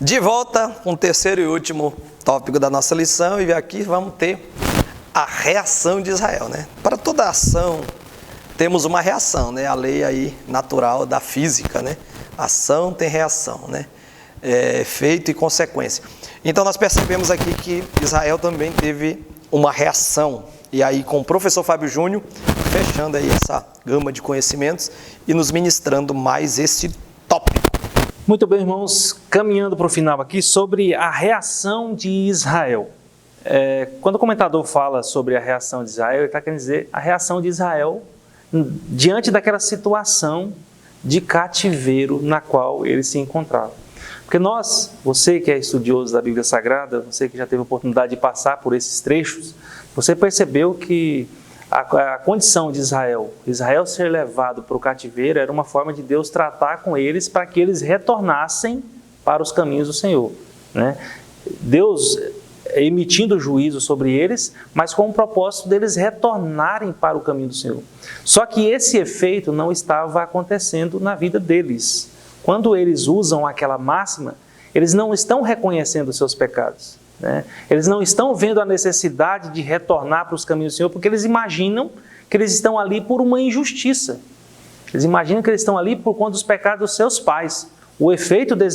De volta com o terceiro e último tópico da nossa lição, e aqui vamos ter a reação de Israel, né? Para toda ação temos uma reação, né? A lei aí natural da física, né? Ação tem reação, né? Efeito e consequência. Então nós percebemos aqui que Israel também teve uma reação. E aí com o professor Fábio Júnior, fechando aí essa gama de conhecimentos e nos ministrando mais esse tópico. Muito bem, irmãos, caminhando para o final aqui sobre a reação de Israel. Quando o comentador fala sobre a reação de Israel, ele está querendo dizer a reação de Israel diante daquela situação de cativeiro na qual ele se encontrava. Porque você que é estudioso da Bíblia Sagrada, você que já teve a oportunidade de passar por esses trechos, você percebeu que a condição de Israel ser levado para o cativeiro era uma forma de Deus tratar com eles para que eles retornassem para os caminhos do Senhor, né? Deus emitindo juízo sobre eles, mas com o propósito deles retornarem para o caminho do Senhor. Só que esse efeito não estava acontecendo na vida deles. Quando eles usam aquela máxima, eles não estão reconhecendo os seus pecados, né? Eles não estão vendo a necessidade de retornar para os caminhos do Senhor, porque eles imaginam que eles estão ali por uma injustiça. Eles imaginam que eles estão ali por conta dos pecados dos seus pais.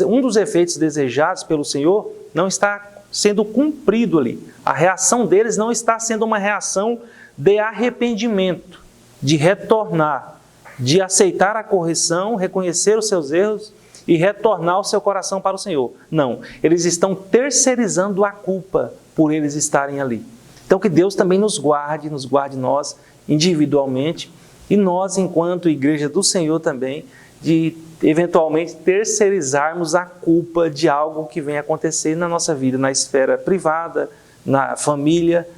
Um dos efeitos desejados pelo Senhor não está sendo cumprido ali. A reação deles não está sendo uma reação de arrependimento, de retornar, de aceitar a correção, reconhecer os seus erros e retornar o seu coração para o Senhor. Não, eles estão terceirizando a culpa por eles estarem ali. Então que Deus também nos guarde nós individualmente e nós enquanto igreja do Senhor também, de eventualmente terceirizarmos a culpa de algo que vem acontecer na nossa vida, na esfera privada, na família,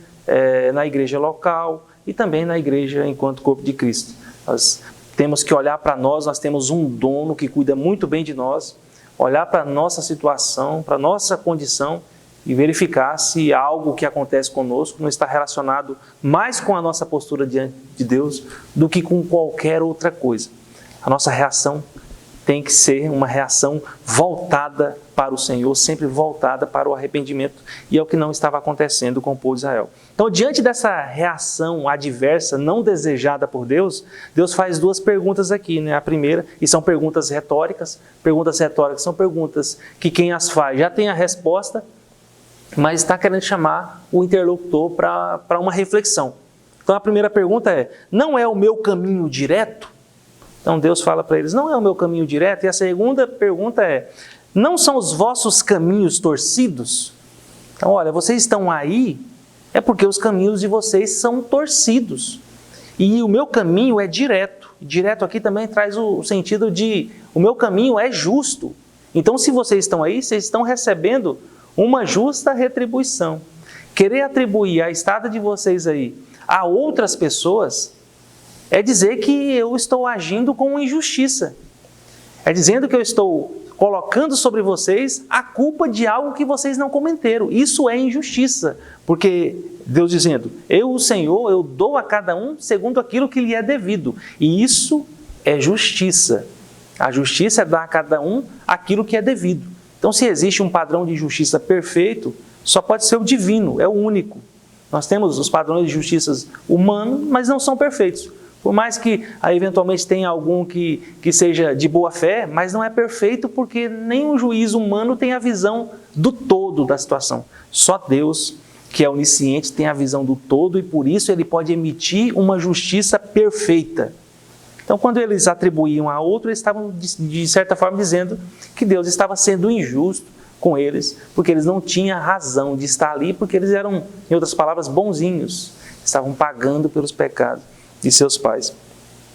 na igreja local e também na igreja enquanto corpo de Cristo. Nós temos que olhar para nós temos um dono que cuida muito bem de nós, olhar para a nossa situação, para a nossa condição e verificar se algo que acontece conosco não está relacionado mais com a nossa postura diante de Deus do que com qualquer outra coisa. A nossa reação tem que ser uma reação voltada para o Senhor, sempre voltada para o arrependimento, e é o que não estava acontecendo com o povo de Israel. Então, diante dessa reação adversa, não desejada por Deus, Deus faz duas perguntas aqui, né? A primeira, e são perguntas retóricas são perguntas que quem as faz já tem a resposta, mas está querendo chamar o interlocutor para uma reflexão. Então, a primeira pergunta é, não é o meu caminho direto? Então Deus fala para eles, não é o meu caminho direto? E a segunda pergunta é, não são os vossos caminhos torcidos? Então olha, vocês estão aí, é porque os caminhos de vocês são torcidos. E o meu caminho é direto. Direto aqui também traz o sentido de, o meu caminho é justo. Então se vocês estão aí, vocês estão recebendo uma justa retribuição. Querer atribuir a estada de vocês aí a outras pessoas é dizer que eu estou agindo com injustiça. É dizendo que eu estou colocando sobre vocês a culpa de algo que vocês não cometeram. Isso é injustiça, porque Deus dizendo, eu, o Senhor, eu dou a cada um segundo aquilo que lhe é devido. E isso é justiça. A justiça é dar a cada um aquilo que é devido. Então, se existe um padrão de justiça perfeito, só pode ser o divino, é o único. Nós temos os padrões de justiça humanos, mas não são perfeitos. Por mais que eventualmente tenha algum que seja de boa fé, mas não é perfeito porque nem o juízo humano tem a visão do todo da situação. Só Deus, que é onisciente, tem a visão do todo e por isso ele pode emitir uma justiça perfeita. Então, quando eles atribuíam a outro, eles estavam, de certa forma, dizendo que Deus estava sendo injusto com eles, porque eles não tinham razão de estar ali, porque eles eram, em outras palavras, bonzinhos, estavam pagando pelos pecados de seus pais.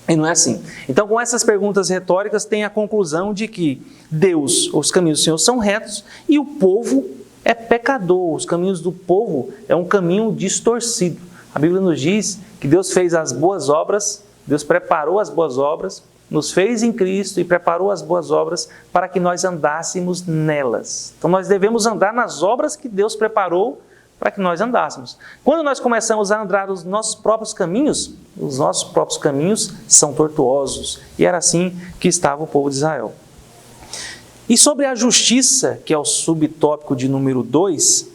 E não é assim. Então, com essas perguntas retóricas, tem a conclusão de que Deus, os caminhos do Senhor são retos e o povo é pecador. Os caminhos do povo é um caminho distorcido. A Bíblia nos diz que Deus fez as boas obras, Deus preparou as boas obras, nos fez em Cristo e preparou as boas obras para que nós andássemos nelas. Então, nós devemos andar nas obras que Deus preparou para que nós andássemos. Quando nós começamos a andar os nossos próprios caminhos são tortuosos. E era assim que estava o povo de Israel. E sobre a justiça, que é o subtópico de número 2,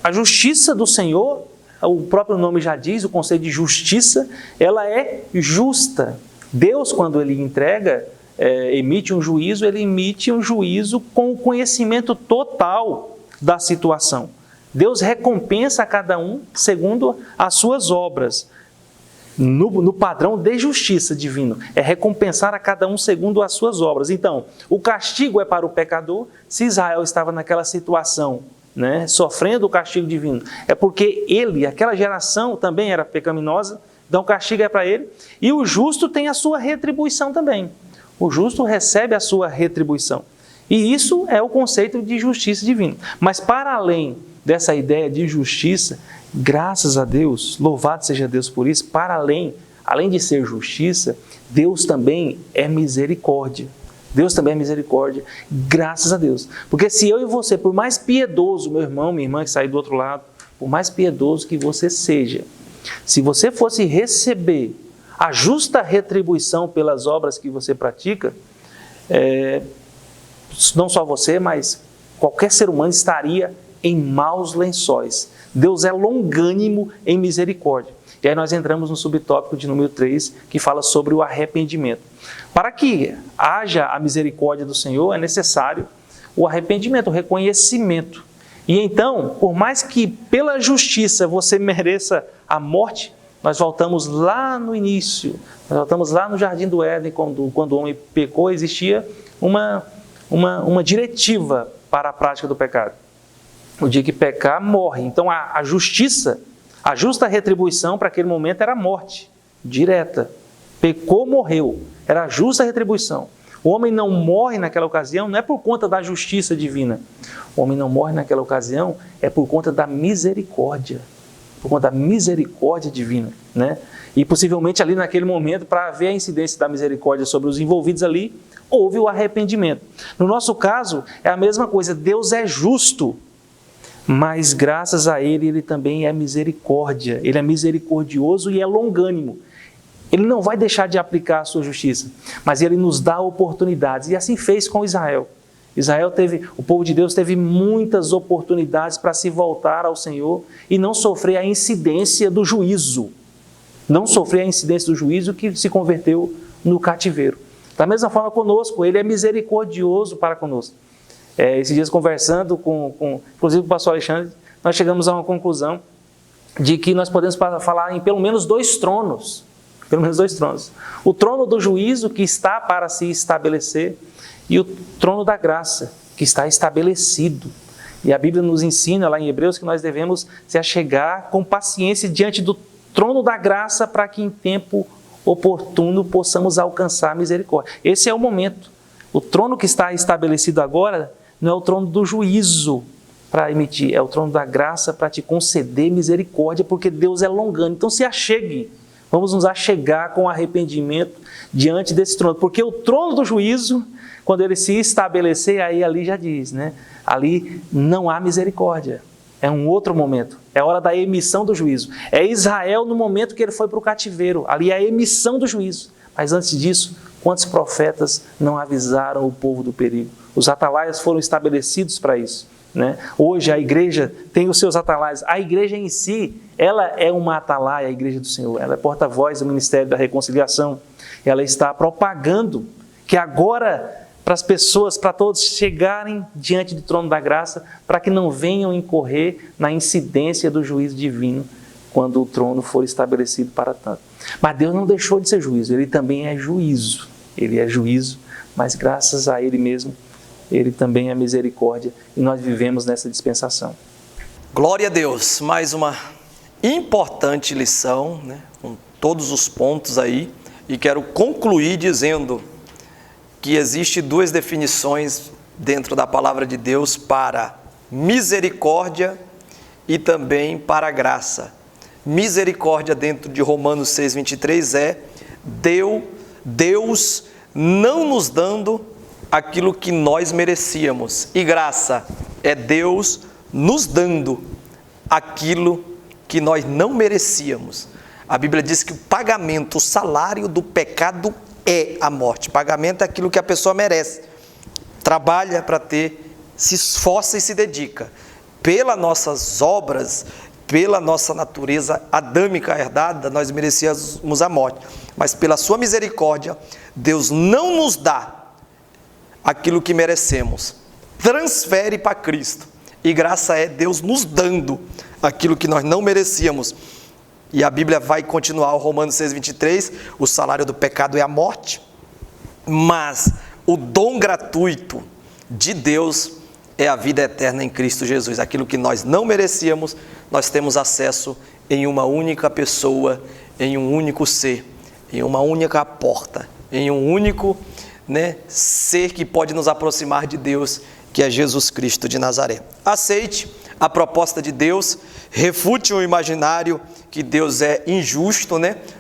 a justiça do Senhor, o próprio nome já diz, o conceito de justiça, ela é justa. Deus, quando Ele emite um juízo, Ele emite um juízo com o conhecimento total da situação. Deus recompensa a cada um segundo as suas obras. No padrão de justiça divino, é recompensar a cada um segundo as suas obras. Então, o castigo é para o pecador. Se Israel estava naquela situação, sofrendo o castigo divino, é porque aquela geração também era pecaminosa, então o castigo é para ele. E o justo tem a sua retribuição também. O justo recebe a sua retribuição. E isso é o conceito de justiça divina. Mas para além dessa ideia de justiça, graças a Deus, louvado seja Deus por isso, para além de ser justiça, Deus também é misericórdia. Deus também é misericórdia, graças a Deus. Porque se eu e você, por mais piedoso, meu irmão, minha irmã que sai do outro lado, por mais piedoso que você seja, se você fosse receber a justa retribuição pelas obras que você pratica, não só você, mas qualquer ser humano estaria em maus lençóis. Deus é longânimo em misericórdia. E aí nós entramos no subtópico de número 3, que fala sobre o arrependimento. Para que haja a misericórdia do Senhor, é necessário o arrependimento, o reconhecimento. E então, por mais que pela justiça você mereça a morte, nós voltamos lá no início, nós voltamos lá no Jardim do Éden, quando o homem pecou, existia uma diretiva para a prática do pecado. O dia que pecar, morre. Então a justiça, a justa retribuição para aquele momento era a morte, direta. Pecou, morreu. Era a justa retribuição. O homem não morre naquela ocasião, não é por conta da justiça divina. O homem não morre naquela ocasião, é por conta da misericórdia. Por conta da misericórdia divina, E possivelmente ali naquele momento, para ver a incidência da misericórdia sobre os envolvidos ali, houve o arrependimento. No nosso caso, é a mesma coisa. Deus é justo, mas graças a Ele também é misericórdia. Ele é misericordioso e é longânimo. Ele não vai deixar de aplicar a sua justiça, mas Ele nos dá oportunidades. E assim fez com Israel. O povo de Deus teve muitas oportunidades para se voltar ao Senhor e não sofrer a incidência do juízo. Não sofrer a incidência do juízo que se converteu no cativeiro. Da mesma forma conosco, Ele é misericordioso para conosco. Esses dias conversando inclusive com o pastor Alexandre, nós chegamos a uma conclusão de que nós podemos falar em pelo menos 2 tronos. Pelo menos 2 tronos. O trono do juízo, que está para se estabelecer, e o trono da graça, que está estabelecido. E a Bíblia nos ensina lá em Hebreus que nós devemos se achegar com paciência diante do trono da graça para que em tempo oportuno possamos alcançar a misericórdia. Esse é o momento. O trono que está estabelecido agora não é o trono do juízo para emitir, é o trono da graça para te conceder misericórdia, porque Deus é longânimo. Então se achegue. Vamos nos achegar com arrependimento diante desse trono, porque o trono do juízo, quando ele se estabelecer, aí ali já diz, Ali não há misericórdia. É um outro momento. É a hora da emissão do juízo. É Israel no momento que ele foi para o cativeiro. Ali é a emissão do juízo. Mas antes disso, quantos profetas não avisaram o povo do perigo? Os atalaias foram estabelecidos para isso. Hoje a igreja tem os seus atalaias. A igreja em si, ela é uma atalaia, a igreja do Senhor. Ela é porta-voz do Ministério da Reconciliação. Ela está propagando que agora, para as pessoas, para todos chegarem diante do trono da graça, para que não venham incorrer na incidência do juízo divino, quando o trono for estabelecido para tanto. Mas Deus não deixou de ser juízo, Ele também é juízo. Ele é juízo, mas graças a Ele mesmo, Ele também é misericórdia, e nós vivemos nessa dispensação. Glória a Deus, mais uma importante lição, com todos os pontos aí, e quero concluir dizendo que existe 2 definições dentro da palavra de Deus para misericórdia e também para graça. Misericórdia dentro de Romanos 6,23 é Deus não nos dando aquilo que nós merecíamos. E graça é Deus nos dando aquilo que nós não merecíamos. A Bíblia diz que o pagamento, o salário do pecado é a morte. Pagamento é aquilo que a pessoa merece. Trabalha para ter, se esforça e se dedica. Pelas nossas obras, pela nossa natureza adâmica herdada, nós merecíamos a morte. Mas pela sua misericórdia, Deus não nos dá aquilo que merecemos. Transfere para Cristo. E graça é Deus nos dando aquilo que nós não merecíamos. E a Bíblia vai continuar, o Romanos 6,23, o salário do pecado é a morte, mas o dom gratuito de Deus é a vida eterna em Cristo Jesus. Aquilo que nós não merecíamos, nós temos acesso em uma única pessoa, em um único ser, em uma única porta, em um único ser que pode nos aproximar de Deus, que é Jesus Cristo de Nazaré. Aceite a proposta de Deus, refute o imaginário que Deus é injusto,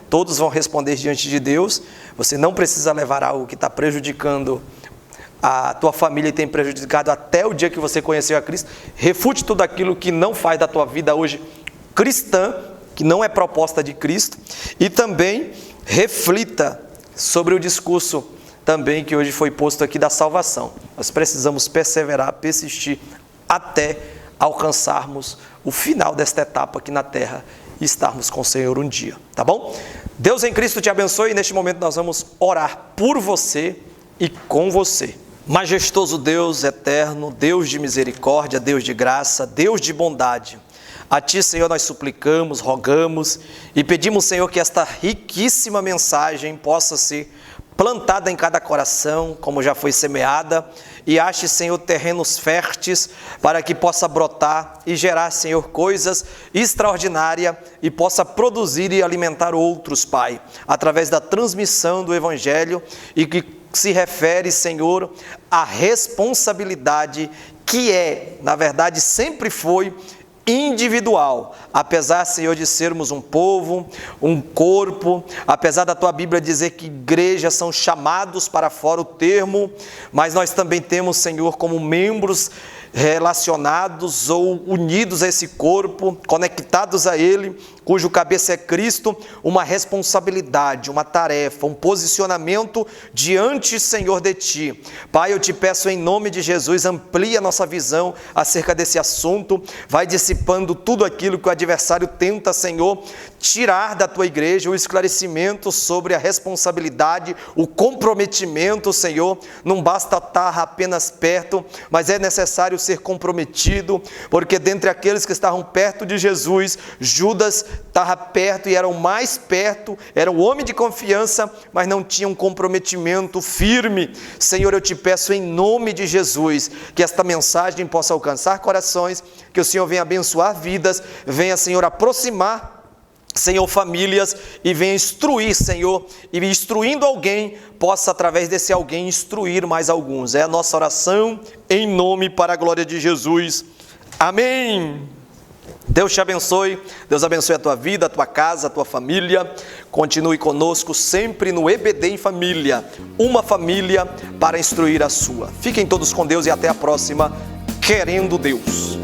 Todos vão responder diante de Deus. Você não precisa levar algo que está prejudicando a tua família e tem prejudicado até o dia que você conheceu a Cristo. Refute tudo aquilo que não faz da tua vida hoje cristã, que não é proposta de Cristo, e também reflita sobre o discurso também que hoje foi posto aqui da salvação. Nós precisamos perseverar, persistir até alcançarmos o final desta etapa aqui na terra e estarmos com o Senhor um dia, tá bom? Deus em Cristo te abençoe e neste momento nós vamos orar por você e com você. Majestoso Deus eterno, Deus de misericórdia, Deus de graça, Deus de bondade, a Ti, Senhor, nós suplicamos, rogamos e pedimos, Senhor, que esta riquíssima mensagem possa ser plantada em cada coração, como já foi semeada, e ache, Senhor, terrenos férteis para que possa brotar e gerar, Senhor, coisas extraordinárias e possa produzir e alimentar outros, Pai, através da transmissão do Evangelho e que se refere, Senhor, à responsabilidade que na verdade, sempre foi individual, apesar, Senhor, de sermos um povo, um corpo, apesar da Tua Bíblia dizer que igrejas são chamados para fora o termo, mas nós também temos, Senhor, como membros relacionados ou unidos a esse corpo, conectados a Ele, cujo cabeça é Cristo, uma responsabilidade, uma tarefa, um posicionamento diante, Senhor, de Ti. Pai, eu te peço em nome de Jesus, amplia a nossa visão acerca desse assunto, vai dissipando tudo aquilo que o adversário tenta, Senhor, tirar da Tua igreja, o esclarecimento sobre a responsabilidade, o comprometimento, Senhor. Não basta estar apenas perto, mas é necessário ser comprometido, porque dentre aqueles que estavam perto de Jesus, Judas estava perto e era o mais perto, era o homem de confiança, mas não tinha um comprometimento firme. Senhor, eu te peço em nome de Jesus, que esta mensagem possa alcançar corações, que o Senhor venha abençoar vidas, venha, Senhor, aproximar, Senhor, famílias, e venha instruir, Senhor, e instruindo alguém, possa através desse alguém instruir mais alguns. É a nossa oração em nome para a glória de Jesus. Amém. Deus te abençoe, Deus abençoe a tua vida, a tua casa, a tua família. Continue conosco sempre no EBD em Família, uma família para instruir a sua. Fiquem todos com Deus e até a próxima, querendo Deus.